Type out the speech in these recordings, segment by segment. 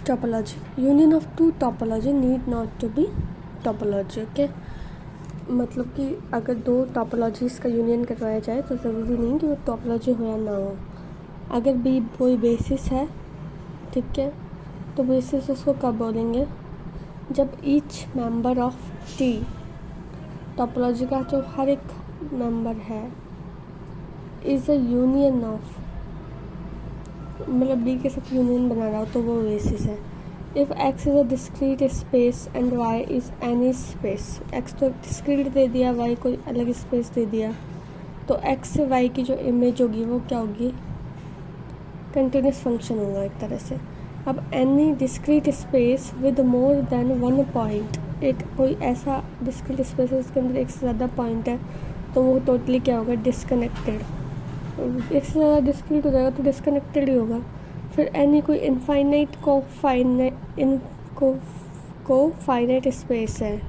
Topology, union of two topology need not to be topology. Okay, मतलब कि अगर दो टोपोलॉजीज़ का यूनियन करवाया जाए तो ज़रूरी नहीं कि वो टोपोलॉजी हो या ना हो। अगर भी कोई बेसिस है, ठीक है, तो बेसिस उसको कब बोलेंगे, जब each member of T, topology का जो हर एक मेंबर है, इज़ अ यूनियन ऑफ, मतलब डी के साथ यूनियन बना रहा हो तो वो बेसिस है। If X is a discrete space and Y is any space, X तो डिस्क्रीट दे दिया, वाई कोई अलग स्पेस दे दिया, तो एक्स से वाई की जो इमेज होगी वो क्या होगी, कंटिन्यूस फंक्शन होगा एक तरह से। अब any discrete space with more than one point, एक कोई ऐसा डिस्क्रीट स्पेस है जिसके अंदर एक से ज़्यादा पॉइंट है, तो वो टोटली क्या होगा, डिस्कनेक्टेड। एक से ज़्यादा डिस्क्रीट हो जाएगा तो डिस्कनेक्टेड ही होगा। फिर एनी कोई इनफाइनाइट को फाइनाइट स्पेस है,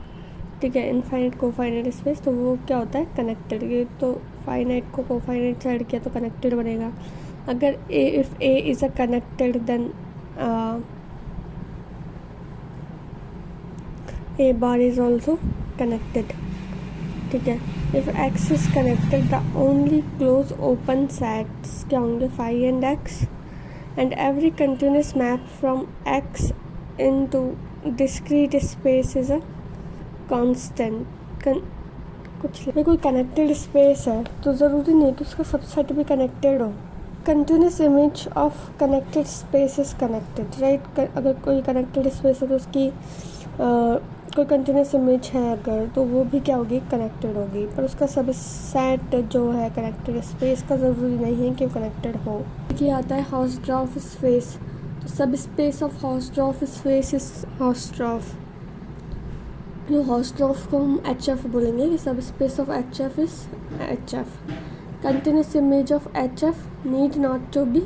ठीक है, इनफाइनाइट को फाइनाइट स्पेस, तो वो क्या होता है, कनेक्टेड। ये तो फाइनाइट को फाइनाइट से ऐड किया तो कनेक्टेड बनेगा। अगर if A is a connected then A bar is also connected, ठीक है। If X is connected the only close open sets क्या होंगे, phi and X, and every continuous map from X into discrete space is a constant. कुछ कोई connected space है तो ज़रूरी नहीं कि उसका सबसेट भी कनेक्टेड हो। Continuous image of connected space is connected, right. अगर कोई कनेक्टेड स्पेस है तो उसकी कोई कंटिन्यूस इमेज है अगर, तो वो भी क्या होगी, कनेक्टेड होगी। पर उसका सबसेट जो है कनेक्टेड स्पेस का ज़रूरी नहीं है कि वो कनेक्टेड हो। देखिए आता है हाउसड्रॉफ स्पेस, तो subspace of Hausdorff space is Hausdorff. जो हाउसड्रॉफ को हम HF बोलेंगे कि subspace of HF is HF। Continuous image of HF need not to be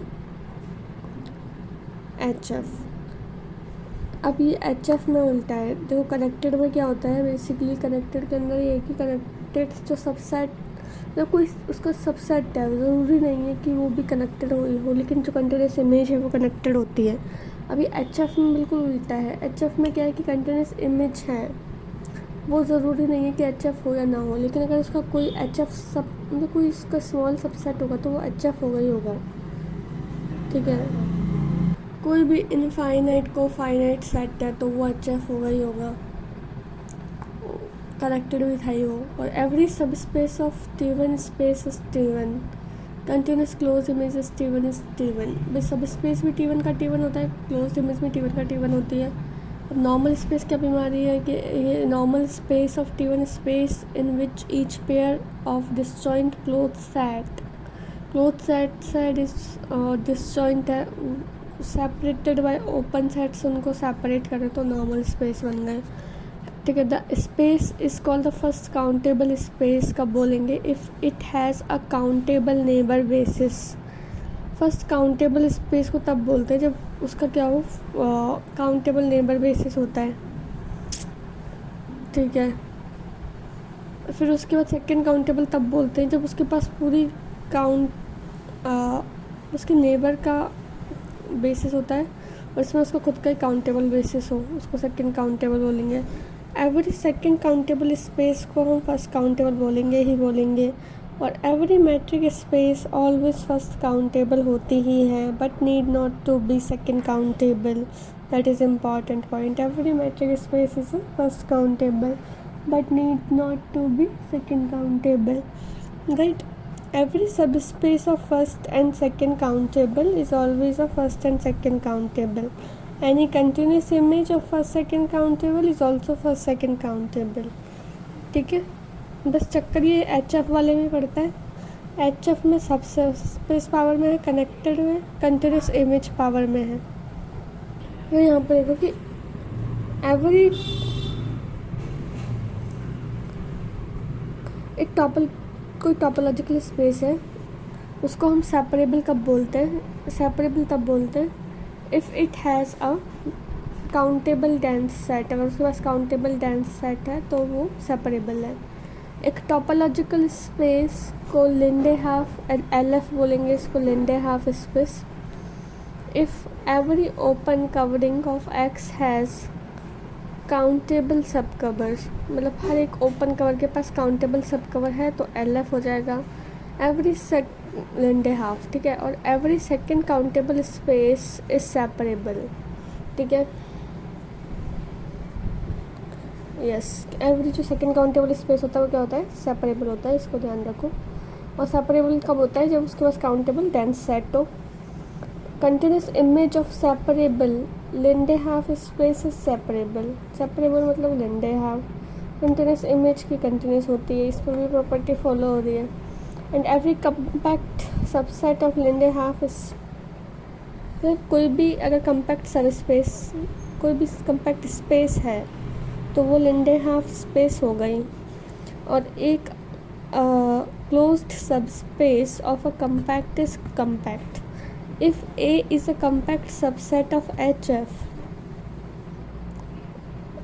HF। अब ये HF में उल्टा है। देखो कनेक्टेड में क्या होता है, बेसिकली कनेक्टेड के अंदर ये है कि कनेक्टेड जो सबसेट, मतलब कोई उसका सबसेट है, ज़रूरी नहीं है कि वो भी कनेक्टेड हो, लेकिन जो कंटिन्यूस इमेज है वो कनेक्टेड होती है। अभी HF में बिल्कुल उल्टा है। HF में क्या है कि कंटिन्यूस इमेज है, वो ज़रूरी नहीं है कि HF हो या ना हो, लेकिन अगर उसका कोई HF सब, मतलब कोई उसका स्मॉल सबसेट होगा तो वो HF होगा ही होगा, ठीक है। कोई भी इनफाइनाइट को फाइनाइट सेट है तो वो HF होगा ही होगा, कनेक्टेड भी था ही हो। और एवरी सब space of T1 space is T1, continuous close image is T1 is T1। भाई सब स्पेस भी T1 का T1 होता है, क्लोज इमेज में T1 का T1 होती है। अब नॉर्मल स्पेस क्या बीमारी है कि ये normal space of T1 space in which each pair of disjoint close set is disjoint है, सेपरेटेड बाय ओपन सेट्स, उनको सेपरेट करें तो नॉर्मल स्पेस बन गए, ठीक है। The space is called the first countable space कब बोलेंगे, if it has a countable neighbour basis. First countable space को तब बोलते हैं जब उसका क्या हो, काउंटेबल नेबर बेसिस होता है, ठीक है। फिर उसके बाद सेकंड काउंटेबल तब बोलते हैं जब उसके पास पूरी उसके नेबर का बेसिस होता है और इसमें उसका खुद का ही काउंटेबल बेसिस हो, उसको सेकंड काउंटेबल बोलेंगे। एवरी सेकंड काउंटेबल स्पेस को हम फर्स्ट काउंटेबल बोलेंगे और every metric space always first countable होती ही है but need not to be second countable, that is important point. Every metric space is first countable but need not to be second countable, right. Every subspace of first and second countable is always a first and second countable. Any continuous image of first second countable is also first second countable, ठीक है। बस चक्कर ये HF वाले में पड़ता है। HF में सबस्पेस पावर में है, कनेक्टेड में, कंटिन्यूस इमेज पावर में है। तो यहाँ पर देखो कि एवरी एक कोई टॉपोलॉजिकल स्पेस है, उसको हम सेपरेबल कब बोलते हैं, सेपरेबल तब बोलते हैं if it has a countable dense set. अगर उसके पास काउंटेबल डेंस सेट है तो वो सेपरेबल है। एक टॉपोलॉजिकल स्पेस को लिंडे हाफ LF बोलेंगे, इसको Linde half space. If every open covering of x has countable सब कवर्स, मतलब हर एक ओपन कवर के पास काउंटेबल सब कवर है तो LF हो जाएगा एवरी सेकेंड हाफ, ठीक है। और every second countable space is separable, ठीक है। यस, एवरी जो सेकेंड काउंटेबल स्पेस होता है वो क्या होता है, सेपरेबल होता है, इसको ध्यान रखो। और सेपरेबल कब होता है, जब उसके पास काउंटेबल डेंस सेट हो। Continuous image of separable Linde half space is separable, separable मतलब लिंडे हाफ। कंटिन्यूस इमेज की कंटिन्यूस होती है, इस पर भी प्रॉपर्टी फॉलो हो रही है। And every compact subset of Linde half is, कोई भी अगर कम्पैक्ट सब स्पेस, कोई भी कम्पैक्ट स्पेस है तो वो लिंडे हाफ स्पेस हो गई। और एक क्लोज्ड सब space of a compact is compact if A is a compact subset of HF,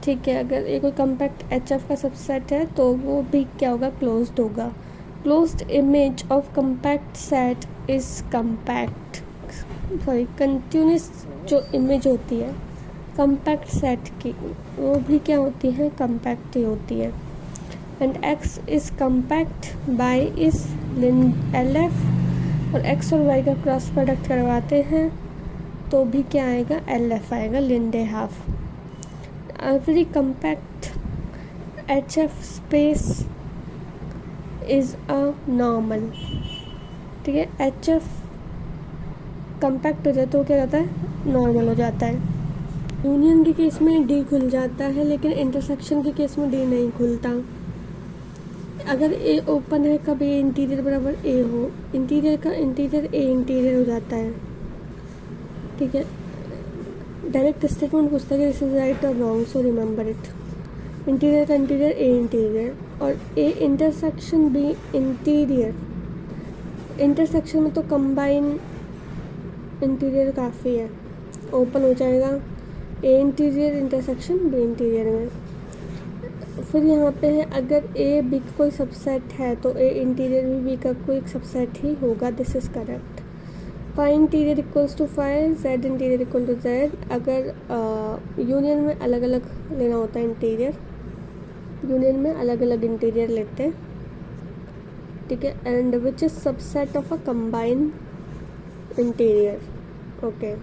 ठीक है। अगर ये कोई कम्पैक्ट HF का सबसेट है तो वो भी क्या होगा, क्लोज्ड होगा। Closed image of compact set is compact, sorry continuous जो इमेज होती है कम्पैक्ट सेट की वो भी क्या होती है, कम्पैक्ट ही होती है। And X is compact by is LF, और X और Y का क्रॉस प्रोडक्ट करवाते हैं तो भी क्या आएगा, LF आएगा, Linde half. Every compact HF space is a normal, ठीक है। HF कम्पैक्ट हो जाए तो क्या जाता है, नॉर्मल हो जाता है। यूनियन के केस में D खुल जाता है, लेकिन इंटरसेक्शन के केस में D नहीं खुलता। अगर A ओपन है, कब A इंटीरियर बराबर A हो, इंटीरियर का इंटीरियर A इंटीरियर हो जाता है, ठीक है। डायरेक्ट स्टेटमेंट पूछता है कि दिस इज राइट और wrong, so remember it. Interior का इंटीरियर A इंटीरियर, और A intersection B interior. Intersection में तो कंबाइन इंटीरियर काफ़ी है, ओपन हो जाएगा A interior intersection B interior में। फिर यहाँ पे है अगर A B का कोई सबसेट है तो A इंटीरियर भी B का कोई सबसेट ही होगा, this is correct. Phi interior equals to phi, Z interior equal to Z. अगर यूनियन में अलग अलग लेना होता है इंटीरियर, यूनियन में अलग अलग इंटीरियर लेते हैं, ठीक है। And which is subset of a combine interior, okay.